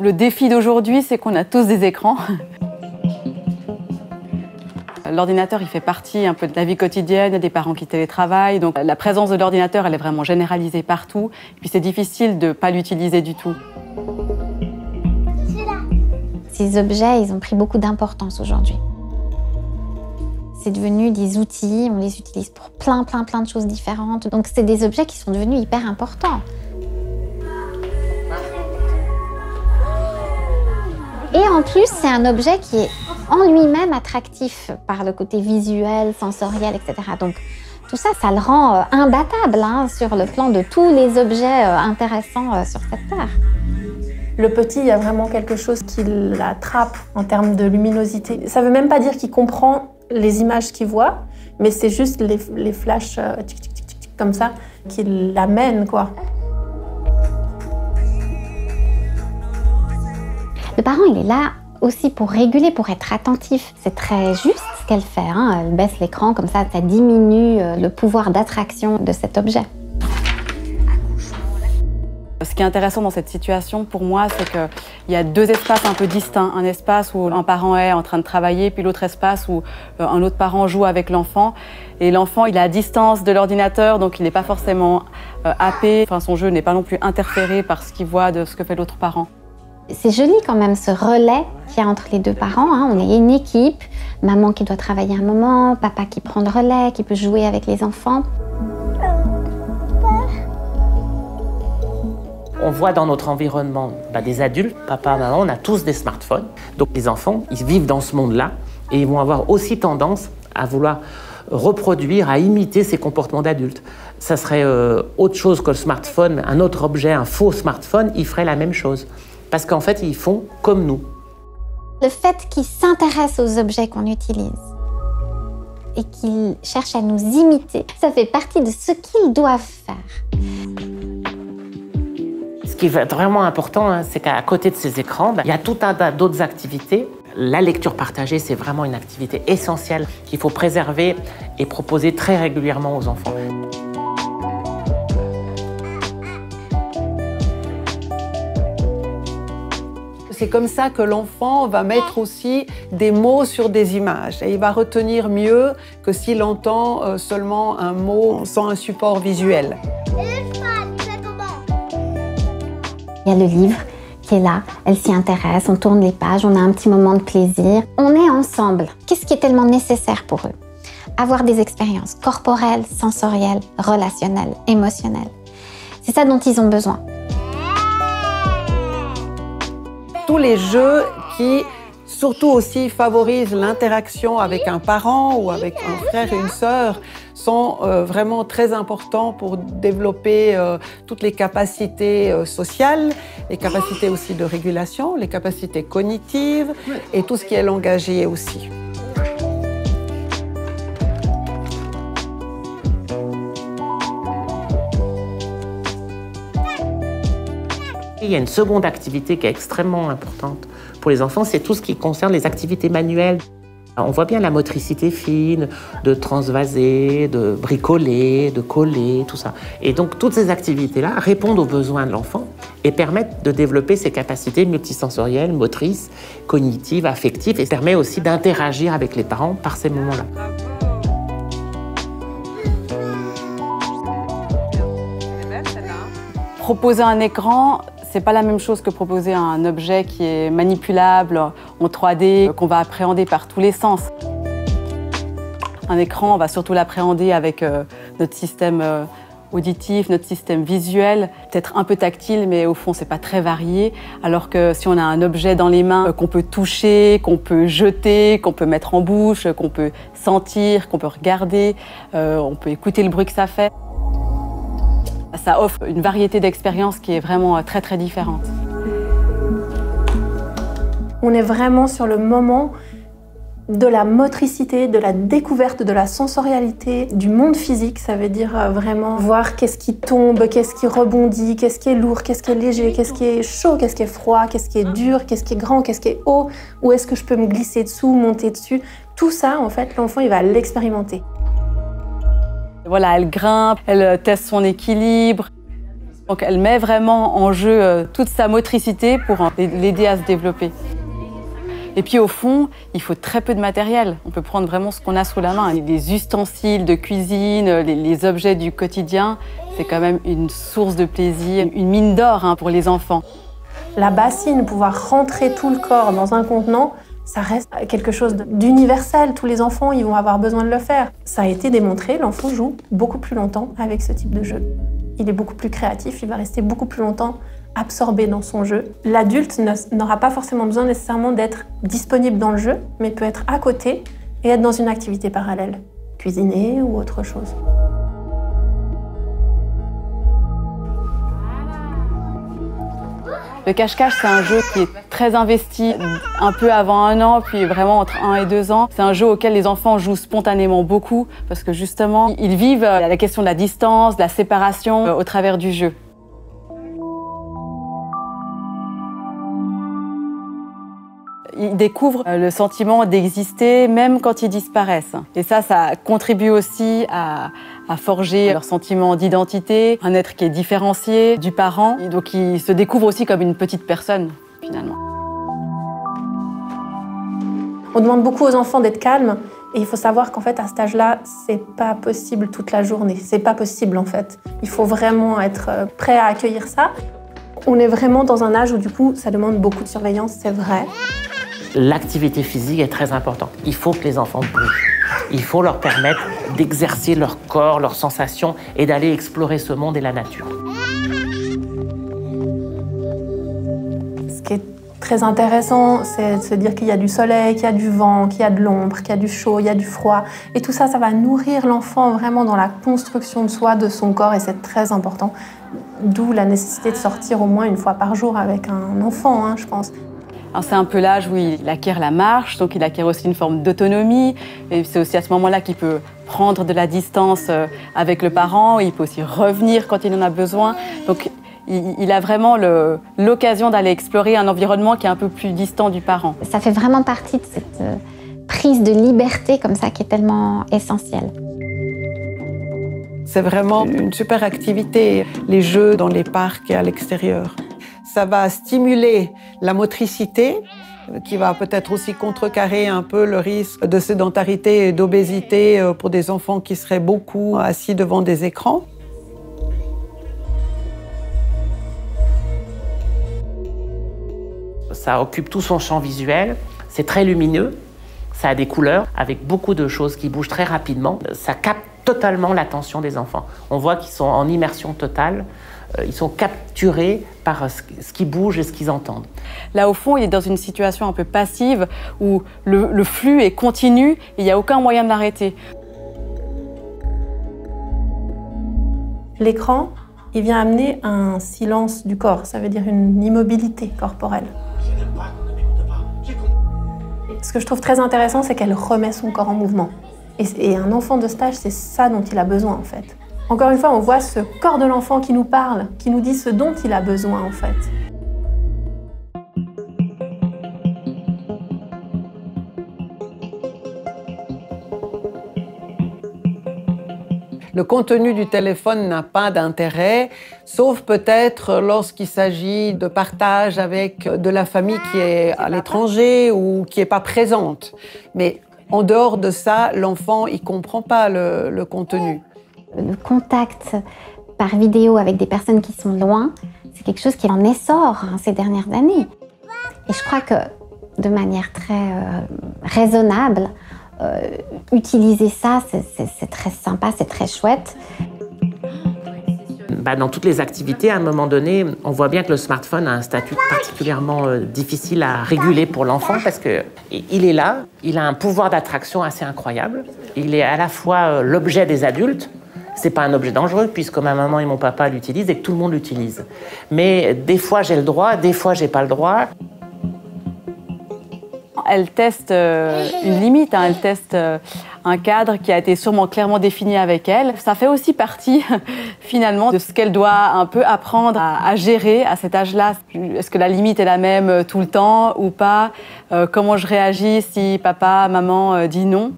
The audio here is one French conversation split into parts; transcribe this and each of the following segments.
Le défi d'aujourd'hui, c'est qu'on a tous des écrans. L'ordinateur, il fait partie un peu de la vie quotidienne, il y a des parents qui télétravaillent, donc la présence de l'ordinateur, elle est vraiment généralisée partout. Et puis c'est difficile de ne pas l'utiliser du tout. Ces objets, ils ont pris beaucoup d'importance aujourd'hui. C'est devenu des outils, on les utilise pour plein de choses différentes. Donc c'est des objets qui sont devenus hyper importants. Et en plus, c'est un objet qui est en lui-même attractif par le côté visuel, sensoriel, etc. Donc tout ça, ça le rend imbattable sur le plan de tous les objets intéressants sur cette terre. Le petit, il y a vraiment quelque chose qui l'attrape en termes de luminosité. Ça ne veut même pas dire qu'il comprend les images qu'il voit, mais c'est juste les flashs comme ça qui l'amènent, quoi. Le parent, il est là aussi pour réguler, pour être attentif. C'est très juste ce qu'elle fait. Elle baisse l'écran, comme ça diminue le pouvoir d'attraction de cet objet. Ce qui est intéressant dans cette situation, pour moi, c'est qu'il y a deux espaces un peu distincts. Un espace où un parent est en train de travailler, puis l'autre espace où un autre parent joue avec l'enfant. Et l'enfant, il est à distance de l'ordinateur, donc il n'est pas forcément happé. Enfin, son jeu n'est pas non plus interféré par ce qu'il voit de ce que fait l'autre parent. C'est joli quand même ce relais qu'il y a entre les deux parents. On est une équipe, maman qui doit travailler un moment, papa qui prend le relais, qui peut jouer avec les enfants. On voit dans notre environnement des adultes, papa, maman, on a tous des smartphones. Donc les enfants, ils vivent dans ce monde-là et ils vont avoir aussi tendance à vouloir reproduire, à imiter ces comportements d'adultes. Ça serait autre chose que le smartphone, un autre objet, un faux smartphone, ils feraient la même chose. Parce qu'en fait, ils font comme nous. Le fait qu'ils s'intéressent aux objets qu'on utilise et qu'ils cherchent à nous imiter, ça fait partie de ce qu'ils doivent faire. Ce qui est vraiment important, c'est qu'à côté de ces écrans, il y a tout un tas d'autres activités. La lecture partagée, c'est vraiment une activité essentielle qu'il faut préserver et proposer très régulièrement aux enfants. C'est comme ça que l'enfant va mettre aussi des mots sur des images. Et il va retenir mieux que s'il entend seulement un mot sans un support visuel. Il y a le livre qui est là, elle s'y intéresse, on tourne les pages, on a un petit moment de plaisir. On est ensemble. Qu'est-ce qui est tellement nécessaire pour eux? Avoir des expériences corporelles, sensorielles, relationnelles, émotionnelles. C'est ça dont ils ont besoin. Tous les jeux qui, surtout aussi, favorisent l'interaction avec un parent ou avec un frère et une sœur sont vraiment très importants pour développer toutes les capacités sociales, les capacités aussi de régulation, les capacités cognitives et tout ce qui est langagier aussi. Il y a une seconde activité qui est extrêmement importante pour les enfants, c'est tout ce qui concerne les activités manuelles. On voit bien la motricité fine, de transvaser, de bricoler, de coller, tout ça. Et donc toutes ces activités-là répondent aux besoins de l'enfant et permettent de développer ses capacités multisensorielles, motrices, cognitives, affectives et permet aussi d'interagir avec les parents par ces moments-là. Proposer un écran, c'est pas la même chose que proposer un objet qui est manipulable en 3D, qu'on va appréhender par tous les sens. Un écran, on va surtout l'appréhender avec notre système auditif, notre système visuel, peut-être un peu tactile, mais au fond, c'est pas très varié. Alors que si on a un objet dans les mains qu'on peut toucher, qu'on peut jeter, qu'on peut mettre en bouche, qu'on peut sentir, qu'on peut regarder, on peut écouter le bruit que ça fait. Ça offre une variété d'expériences qui est vraiment très très différente. On est vraiment sur le moment de la motricité, de la découverte de la sensorialité, du monde physique. Ça veut dire vraiment voir qu'est-ce qui tombe, qu'est-ce qui rebondit, qu'est-ce qui est lourd, qu'est-ce qui est léger, qu'est-ce qui est chaud, qu'est-ce qui est froid, qu'est-ce qui est dur, qu'est-ce qui est grand, qu'est-ce qui est haut, où est-ce que je peux me glisser dessous, monter dessus. Tout ça, en fait, l'enfant, il va l'expérimenter. Voilà, elle grimpe, elle teste son équilibre. Donc elle met vraiment en jeu toute sa motricité pour l'aider à se développer. Et puis au fond, il faut très peu de matériel. On peut prendre vraiment ce qu'on a sous la main. Les ustensiles de cuisine, les objets du quotidien, c'est quand même une source de plaisir, une mine d'or pour les enfants. La bassine, pouvoir rentrer tout le corps dans un contenant, ça reste quelque chose d'universel. Tous les enfants, ils vont avoir besoin de le faire. Ça a été démontré, l'enfant joue beaucoup plus longtemps avec ce type de jeu. Il est beaucoup plus créatif, il va rester beaucoup plus longtemps absorbé dans son jeu. L'adulte n'aura pas forcément besoin nécessairement d'être disponible dans le jeu, mais peut être à côté et être dans une activité parallèle, cuisiner ou autre chose. Le cache-cache, c'est un jeu qui est très investi un peu avant 1 an, puis vraiment entre 1 et 2 ans. C'est un jeu auquel les enfants jouent spontanément beaucoup, parce que justement, ils vivent la question de la distance, de la séparation au travers du jeu. Ils découvrent le sentiment d'exister même quand ils disparaissent. Et ça contribue aussi à forger leur sentiment d'identité, un être qui est différencié du parent. Et donc ils se découvrent aussi comme une petite personne, finalement. On demande beaucoup aux enfants d'être calmes. Et il faut savoir qu'en fait, à cet âge-là, c'est pas possible toute la journée. C'est pas possible, en fait. Il faut vraiment être prêt à accueillir ça. On est vraiment dans un âge où, du coup, ça demande beaucoup de surveillance, c'est vrai. L'activité physique est très importante. Il faut que les enfants bougent. Il faut leur permettre d'exercer leur corps, leurs sensations et d'aller explorer ce monde et la nature. Ce qui est très intéressant, c'est de se dire qu'il y a du soleil, qu'il y a du vent, qu'il y a de l'ombre, qu'il y a du chaud, il y a du froid. Et tout ça, ça va nourrir l'enfant vraiment dans la construction de soi, de son corps, et c'est très important. D'où la nécessité de sortir au moins 1 fois par jour avec un enfant, je pense. C'est un peu l'âge où il acquiert la marche, donc il acquiert aussi une forme d'autonomie. Et c'est aussi à ce moment-là qu'il peut prendre de la distance avec le parent. Il peut aussi revenir quand il en a besoin. Donc il a vraiment l'occasion d'aller explorer un environnement qui est un peu plus distant du parent. Ça fait vraiment partie de cette prise de liberté comme ça qui est tellement essentielle. C'est vraiment une super activité, les jeux dans les parcs et à l'extérieur. Ça va stimuler la motricité, qui va peut-être aussi contrecarrer un peu le risque de sédentarité et d'obésité pour des enfants qui seraient beaucoup assis devant des écrans. Ça occupe tout son champ visuel, c'est très lumineux, ça a des couleurs, avec beaucoup de choses qui bougent très rapidement. Ça capte totalement l'attention des enfants. On voit qu'ils sont en immersion totale. Ils sont capturés par ce qui bouge et ce qu'ils entendent. Là, au fond, il est dans une situation un peu passive où le flux est continu et il n'y a aucun moyen de l'arrêter. L'écran, il vient amener un silence du corps, ça veut dire une immobilité corporelle. Ce que je trouve très intéressant, c'est qu'elle remet son corps en mouvement. Et un enfant de cet âge, c'est ça dont il a besoin, en fait. Encore une fois, on voit ce corps de l'enfant qui nous parle, qui nous dit ce dont il a besoin, en fait. Le contenu du téléphone n'a pas d'intérêt, sauf peut-être lorsqu'il s'agit de partage avec de la famille qui est à l'étranger ou qui n'est pas présente. Mais en dehors de ça, l'enfant, il ne comprend pas le contenu. Le contact par vidéo avec des personnes qui sont loin, c'est quelque chose qui est en essor ces dernières années. Et je crois que de manière très raisonnable, utiliser ça, c'est très sympa, c'est très chouette. Dans toutes les activités, à un moment donné, on voit bien que le smartphone a un statut particulièrement difficile à réguler pour l'enfant parce qu'il est là, il a un pouvoir d'attraction assez incroyable. Il est à la fois l'objet des adultes. C'est pas un objet dangereux puisque ma maman et mon papa l'utilisent et que tout le monde l'utilise. Mais des fois j'ai le droit, des fois j'ai pas le droit. Elle teste une limite, elle teste un cadre qui a été sûrement clairement défini avec elle. Ça fait aussi partie finalement de ce qu'elle doit un peu apprendre à gérer à cet âge-là. Est-ce que la limite est la même tout le temps ou pas? Comment je réagis si papa, maman dit non?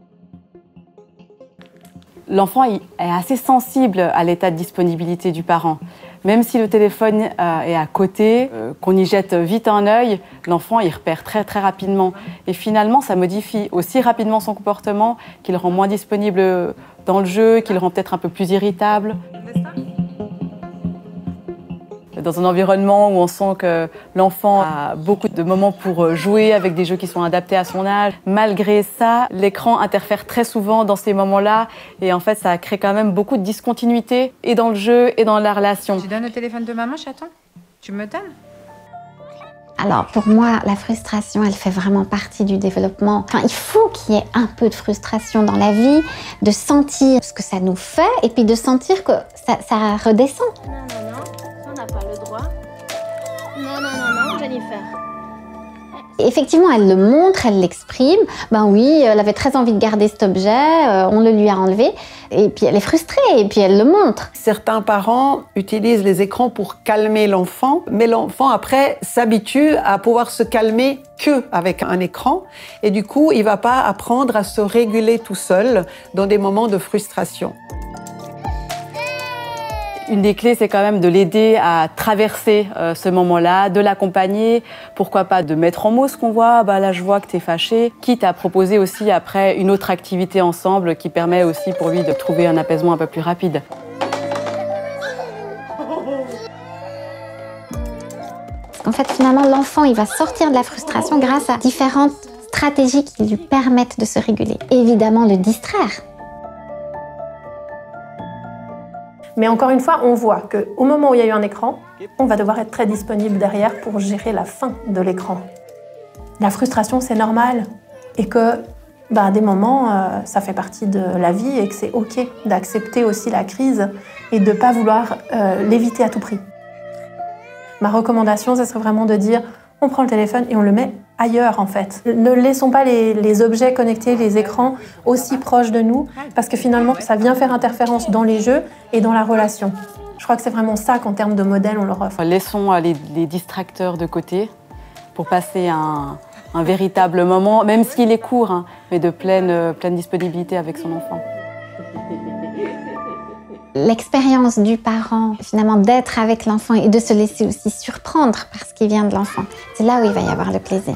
L'enfant est assez sensible à l'état de disponibilité du parent. Même si le téléphone est à côté, qu'on y jette vite un œil, l'enfant il repère très très rapidement. Et finalement, ça modifie aussi rapidement son comportement, qu'il le rend moins disponible dans le jeu, qu'il le rend peut-être un peu plus irritable. Dans un environnement où on sent que l'enfant a beaucoup de moments pour jouer avec des jeux qui sont adaptés à son âge. Malgré ça, l'écran interfère très souvent dans ces moments-là et en fait, ça crée quand même beaucoup de discontinuité et dans le jeu et dans la relation. Tu donnes le téléphone de maman, chaton? Tu me donnes? Alors pour moi, la frustration, elle fait vraiment partie du développement. Enfin, il faut qu'il y ait un peu de frustration dans la vie, de sentir ce que ça nous fait et puis de sentir que ça redescend. On n'a pas le droit. Non, Jennifer. Effectivement, elle le montre, elle l'exprime. Ben oui, elle avait très envie de garder cet objet, on le lui a enlevé. Et puis elle est frustrée, et puis elle le montre. Certains parents utilisent les écrans pour calmer l'enfant, mais l'enfant après s'habitue à pouvoir se calmer qu'avec un écran. Et du coup, il ne va pas apprendre à se réguler tout seul dans des moments de frustration. Une des clés, c'est quand même de l'aider à traverser ce moment-là, de l'accompagner, pourquoi pas de mettre en mots ce qu'on voit, bah là je vois que t'es fâché, quitte à proposer aussi après une autre activité ensemble qui permet aussi pour lui de trouver un apaisement un peu plus rapide. En fait, finalement, l'enfant, il va sortir de la frustration grâce à différentes stratégies qui lui permettent de se réguler. Évidemment, le distraire. Mais encore une fois, on voit qu'au moment où il y a eu un écran, on va devoir être très disponible derrière pour gérer la fin de l'écran. La frustration, c'est normal. Et que, à des moments, ça fait partie de la vie et que c'est OK d'accepter aussi la crise et de ne pas vouloir l'éviter à tout prix. Ma recommandation, ce serait vraiment de dire on prend le téléphone et on le met ailleurs en fait. Ne laissons pas les objets connectés, les écrans aussi proches de nous parce que finalement ça vient faire interférence dans les jeux et dans la relation. Je crois que c'est vraiment ça qu'en termes de modèle on leur offre. Laissons les distracteurs de côté pour passer un véritable moment, même s'il est court, hein, mais de pleine disponibilité avec son enfant. L'expérience du parent, finalement, d'être avec l'enfant et de se laisser aussi surprendre par ce qui vient de l'enfant, c'est là où il va y avoir le plaisir.